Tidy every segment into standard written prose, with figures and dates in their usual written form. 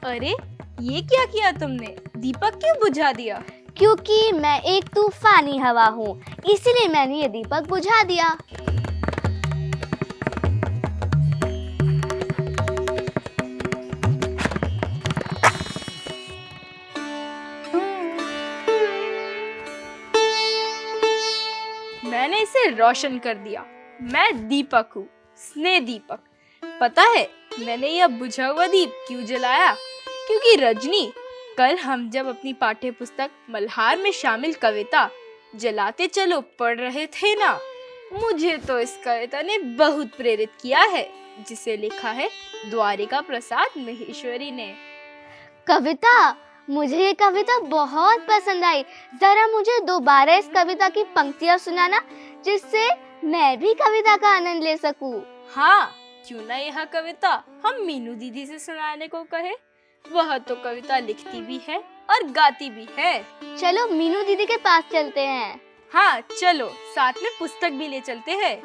अरे ये क्या किया तुमने? दीपक क्यों बुझा दिया? क्योंकि मैं एक तूफानी हवा हूँ, इसीलिए मैंने ये दीपक बुझा दिया। मैंने इसे रोशन कर दिया। मैं दीपक हूँ, स्नेह दीपक। पता है मैंने यह बुझा हुआ दीप क्यों जलाया? क्योंकि रजनी, कल हम जब अपनी पाठ्य पुस्तक मल्हार में शामिल कविता जलाते चलो पढ़ रहे थे ना, मुझे तो इस कविता ने बहुत प्रेरित किया है, जिसे लिखा है द्वारिका प्रसाद महेश्वरी ने। कविता? मुझे ये कविता बहुत पसंद आई। जरा मुझे दोबारा इस कविता की पंक्तियां सुनाना, जिससे मैं भी कविता का आनंद ले सकूं। हाँ, क्यों ना यह कविता हम मीनू दीदी से सुनाने को कहे। वह तो कविता लिखती भी है और गाती भी है। चलो मीनू दीदी के पास चलते हैं। हाँ चलो, साथ में पुस्तक भी ले चलते हैं।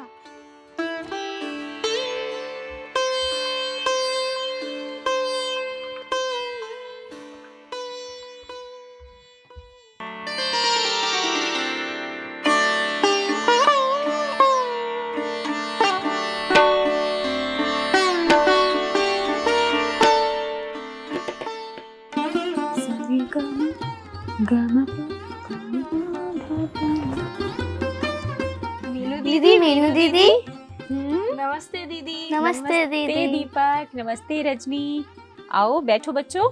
मीनू दीदी। नमस्ते दीदी। नमस्ते दीदी। दीपक, नमस्ते रजनी। आओ बैठो बच्चों।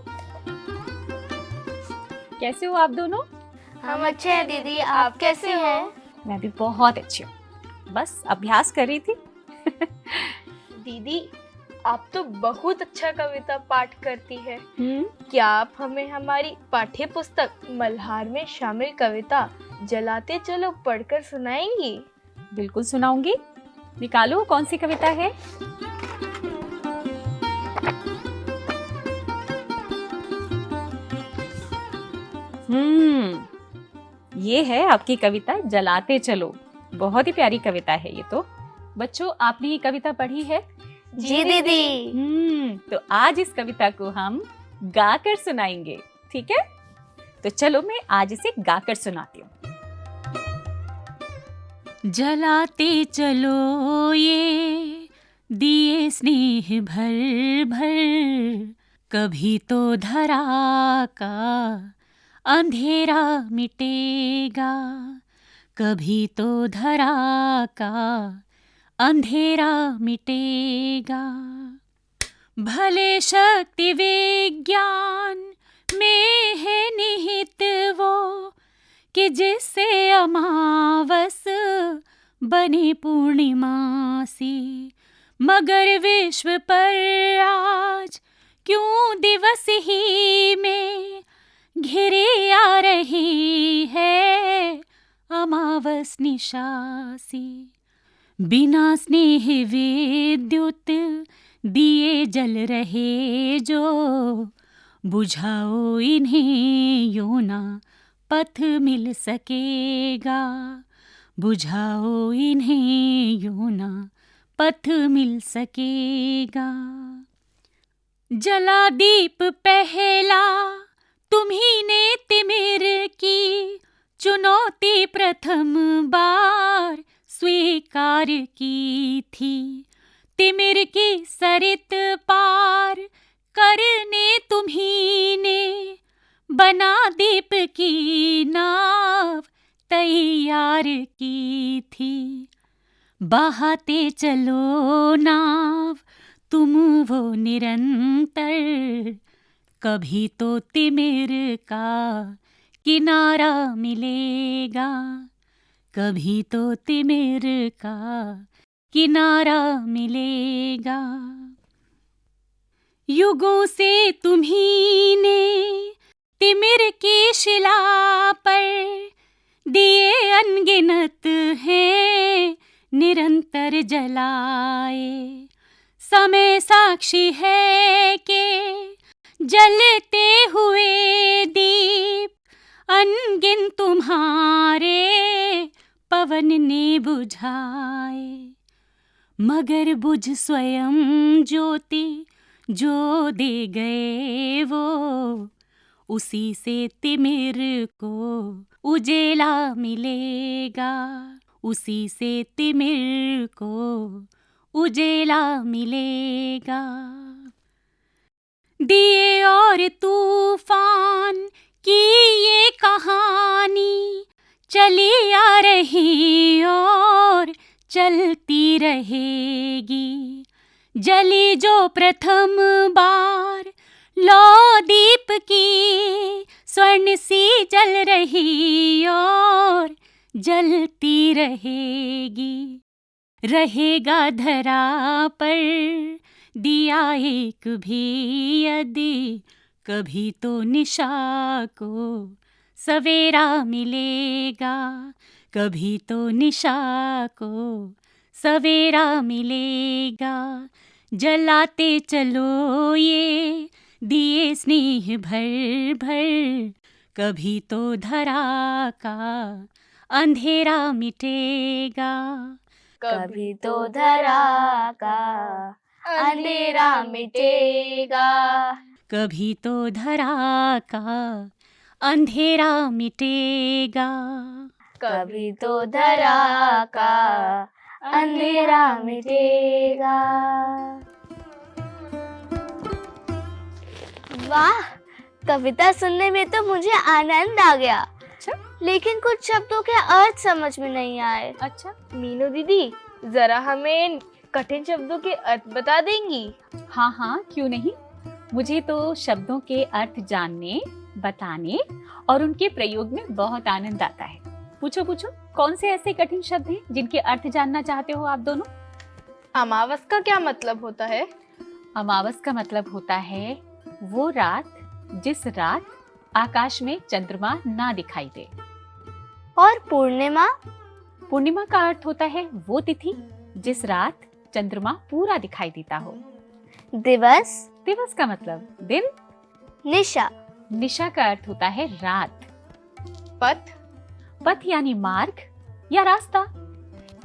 कैसे हो आप दोनों? हम अच्छे हैं दीदी, आप कैसे हैं? मैं भी बहुत अच्छी हूँ, बस अभ्यास कर रही थी। दीदी, आप तो बहुत अच्छा कविता पाठ करती है। क्या आप हमें हमारी पाठ्य पुस्तक मल्हार में शामिल कविता जलाते चलो पढ़कर सुनाएंगी? बिल्कुल सुनाऊंगी। निकालो कौन सी कविता है। ये है आपकी कविता जलाते चलो। बहुत ही प्यारी कविता है ये तो। बच्चों, आपने ये कविता पढ़ी है? जी दीदी। तो आज इस कविता को हम गाकर सुनाएंगे, ठीक है? तो चलो मैं आज इसे गाकर सुनाती हूँ। जलाते चलो ये दिए स्नेह भर भर, कभी तो धरा का अंधेरा मिटेगा, कभी तो धरा का अंधेरा मिटेगा। भले शक्ति विज्ञान में है निहित वो, कि जिससे अमावस बनी पूर्णिमा सी, मगर विश्व पर आज क्यों दिवस ही में घिरी आ रही है अमावस निशासी। बिना स्नेह विद्युत दिए जल रहे जो, बुझाओ इन्हें यूं ना पथ मिल सकेगा, बुझाओ इन्हें यूं ना पथ मिल सकेगा। जला दीप पहला तुम्ही ने तिमिर की, चुनौती प्रथम बार स्वीकार की थी। तिमिर की सरित पार करने तुम्ही ने, बना दीप की नाव तैयार की थी। बहाते चलो नाव तुम वो निरंतर, कभी तो तिमिर का किनारा मिलेगा, कभी तो तिमिर का किनारा मिलेगा। युगों से तुम्ही ने तिमिर की शिला पर दिए अनगिनत हैं निरंतर जलाए। समय साक्षी है कि जलते हुए दीप अनगिन तुम्हारे पवन ने बुझाए, मगर बुझ स्वयं ज्योति जो दे गए वो उसी से तिमिर को उजेला मिलेगा, उसी से तिमिर को उजेला मिलेगा। दिए और तूफान की ये कहानी चली आ रही और चलती रहेगी। जली जो प्रथम बार लो दीप की स्वर्ण सी जल रही और जलती रहेगी। रहेगा धरा पर दिया एक भी यदि कभी तो निशा को सवेरा मिलेगा, कभी तो निशा को सवेरा मिलेगा। जलाते चलो ये दिए स्नेह भर भर, कभी तो धरा का अंधेरा मिटेगा। कभी तो धरा का अंधेरा मिटेगा। कभी तो धरा का अंधेरा मिटेगा। कभी तो धरा का अंधेरा मिटेगा। वाह, कविता सुनने में तो मुझे आनंद आ गया। अच्छा। लेकिन कुछ शब्दों के अर्थ समझ में नहीं आए। अच्छा, मीनू दीदी, जरा हमें कठिन शब्दों के अर्थ बता देंगी? हाँ हाँ, क्यों नहीं। मुझे तो शब्दों के अर्थ जानने, बताने और उनके प्रयोग में बहुत आनंद आता है। पूछो पूछो, कौन से ऐसे कठिन शब्द हैं जिनके अर्थ जानना चाहते हो आप दोनों? अमावस का क्या मतलब होता है? अमावस का मतलब होता है वो रात जिस रात आकाश में चंद्रमा ना दिखाई दे। और पूर्णिमा? पूर्णिमा का अर्थ होता है वो तिथि जिस रात चंद्रमा पूरा दिखाई देता हो। दिवस? दिवस का मतलब दिन। निशा? निशा का अर्थ होता है रात। पथ? पथ यानी मार्ग या रास्ता।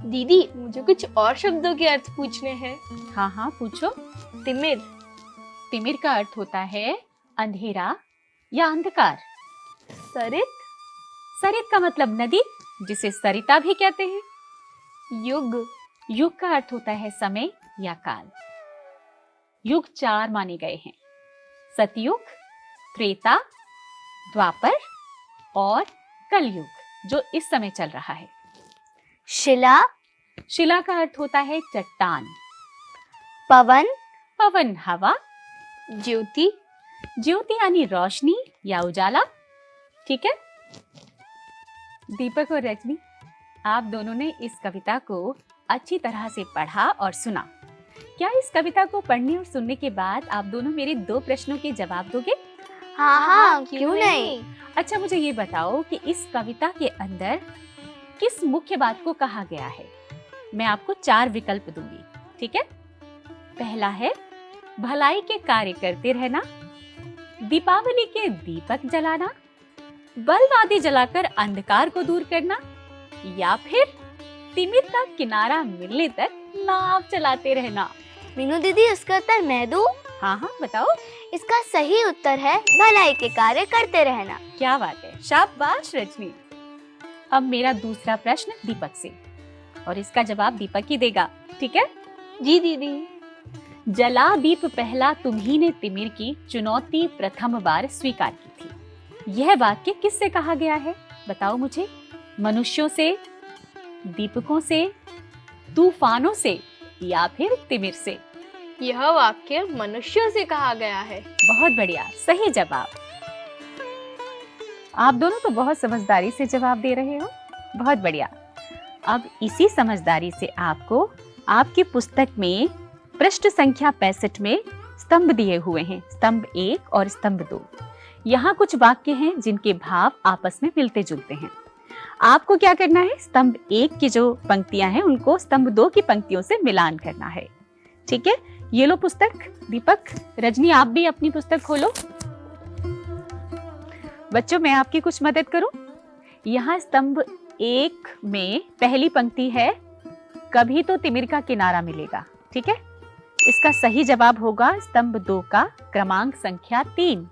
दीदी, मुझे कुछ और शब्दों के अर्थ पूछने हैं। हाँ हाँ, पूछो। तिमिर? तिमिर का अर्थ होता है अंधेरा या अंधकार। सरित? सरित का मतलब नदी, जिसे सरिता भी कहते हैं। युग? युग का अर्थ होता है समय या काल। युग 4 माने गए हैं: सतयुग, त्रेता, द्वापर और कलयुग, जो इस समय चल रहा है। शिला? शिला का अर्थ होता है चट्टान। पवन? पवन हवा। ज्योति? ज्योति यानी रोशनी या उजाला। ठीक है। दीपक और रजनी, आप दोनों ने इस कविता को अच्छी तरह से पढ़ा और सुना। क्या इस कविता को पढ़ने और सुनने के बाद आप दोनों मेरे 2 प्रश्नों के जवाब दोगे? हाँ हाँ, क्यों नहीं। अच्छा, मुझे ये बताओ कि इस कविता के अंदर किस मुख्य बात को कहा गया है? मैं आपको 4 विकल्प दूंगी, ठीक है? पहला है भलाई के कार्य करते रहना, दीपावली के दीपक जलाना, बल्ब आदि जलाकर अंधकार को दूर करना, या फिर तिमिर का किनारा मिलने तक नाव चलाते रहना। मीनू दीदी, इसका उत्तर मैं दूं? हाँ हाँ, बताओ। इसका सही उत्तर है भलाई के कार्य करते रहना। क्या बात है, शाबाश रजनी। अब मेरा दूसरा प्रश्न दीपक से, और इसका जवाब दीपक ही देगा, ठीक है? जी दीदी। जला दीप पहला तुम्ही ने तिमिर की, चुनौती प्रथम बार स्वीकार की थी। यह वाक्य किससे कहा गया है? बताओ मुझे। मनुष्यों से, दीपकों से, तूफानों से या फिर तिमिर से? यह वाक्य मनुष्यों से कहा गया है। बहुत बढ़िया, सही जवाब। आप दोनों तो बहुत समझदारी से जवाब दे रहे हो, बहुत बढ़िया। अब इसी समझदारी से आपको आपकी पुस्तक में पृष्ठ संख्या 65 में स्तंभ दिए हुए हैं, स्तंभ 1 और स्तंभ 2। यहाँ कुछ वाक्य हैं जिनके भाव आपस में मिलते जुलते हैं। आपको क्या करना है? स्तंभ 1 की जो पंक्तियां हैं उनको स्तंभ 2 की पंक्तियों से मिलान करना है, ठीक है? ये लो पुस्तक। दीपक, रजनी, आप भी अपनी पुस्तक खोलो। बच्चों, मैं आपकी कुछ मदद करूं? यहाँ स्तंभ 1 में पहली पंक्ति है, कभी तो तिमिर का किनारा मिलेगा, ठीक है? इसका सही जवाब होगा स्तंभ 2 का क्रमांक संख्या 3।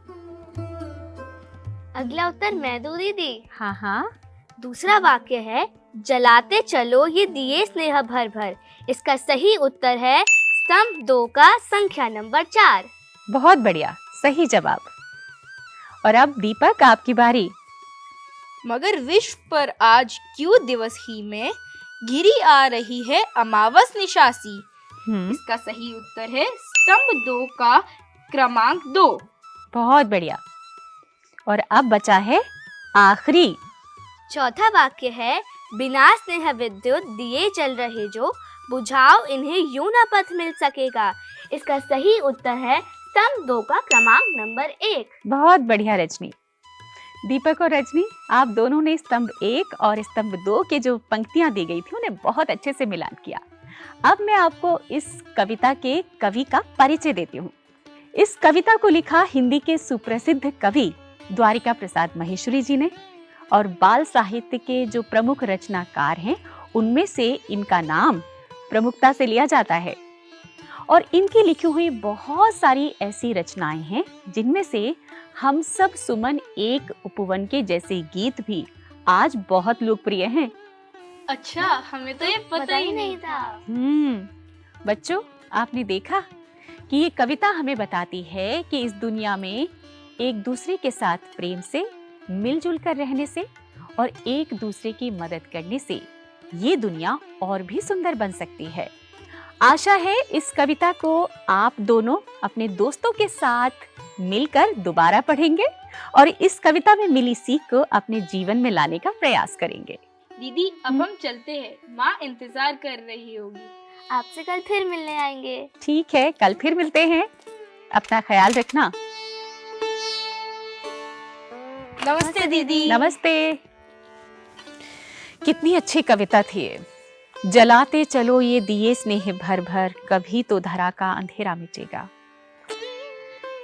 अगला उत्तर मैं दूं दीदी। हाँ हाँ, दूसरा वाक्य है जलाते चलो ये दिए स्नेह भर भर। इसका सही उत्तर है स्तंभ 2 का संख्या नंबर 4। बहुत बढ़िया, सही जवाब। और अब दीपक, आपकी बारी। मगर विश्व पर आज क्यों दिवस ही में गिरी आ रही है अमावस निशासी। इसका सही उत्तर है स्तंभ 2 का क्रमांक 2। बहुत बढ़िया। और अब बचा है आखिरी। चौथा वाक्य है बिना स्नेह विद्युत दिए जल रहे जो, बुझाओ इन्हें यूं न पथ मिल सकेगा। इसका सही उत्तर है स्तंभ 2 का क्रमांक नंबर 1। बहुत बढ़िया रजनी। दीपक और रजनी, आप दोनों ने स्तंभ 1 और स्तंभ 2 के जो पंक्तियां दी गई थी उन्हें बहुत अच्छे से मिलान किया। अब मैं आपको इस कविता के कवि का परिचय देती हूँ। इस कविता को लिखा हिंदी के सुप्रसिद्ध कवि द्वारिका प्रसाद महेश्वरी जी ने, और बाल साहित्य के जो प्रमुख रचनाकार हैं उनमें से इनका नाम प्रमुखता से लिया जाता है। और इनकी लिखी हुई बहुत सारी ऐसी रचनाएं हैं जिनमें से हम सब सुमन एक उपवन के जैसे गीत भी आज बहुत लोकप्रिय हैं। अच्छा, हमें तो ये पता ही नहीं था। बच्चों, आपने देखा कि ये कविता हमें बताती है कि इस दुनिया में एक दूसरे के साथ प्रेम से, मिलजुल कर रहने से और एक दूसरे की मदद करने से ये दुनिया और भी सुंदर बन सकती है। आशा है इस कविता को आप दोनों अपने दोस्तों के साथ मिलकर दोबारा पढ़ेंगे और इस कविता में मिली सीख को अपने जीवन में लाने का प्रयास करेंगे। दीदी, अब हम चलते हैं, माँ इंतजार कर रही होगी। आपसे कल फिर मिलने आएंगे। ठीक है, कल फिर मिलते हैं। अपना ख्याल रखना। नमस्ते दीदी। नमस्ते। कितनी अच्छी कविता थी ये। जलाते चलो ये दिए स्नेह भर भर, कभी तो धरा का अंधेरा मिटेगा।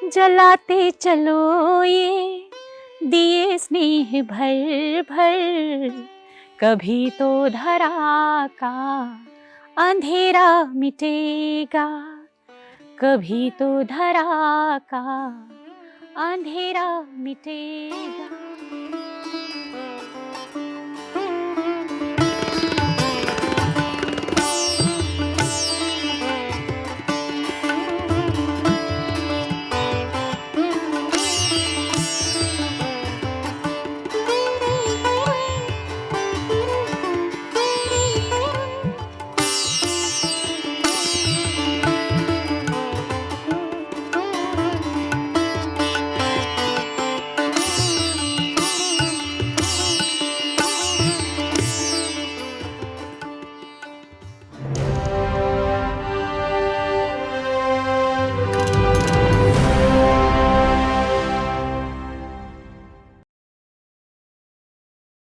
जलाते चलो ये दिए स्नेह भर भर, कभी तो धरा का अंधेरा मिटेगा। कभी तो धरा का अंधेरा मिटेगा।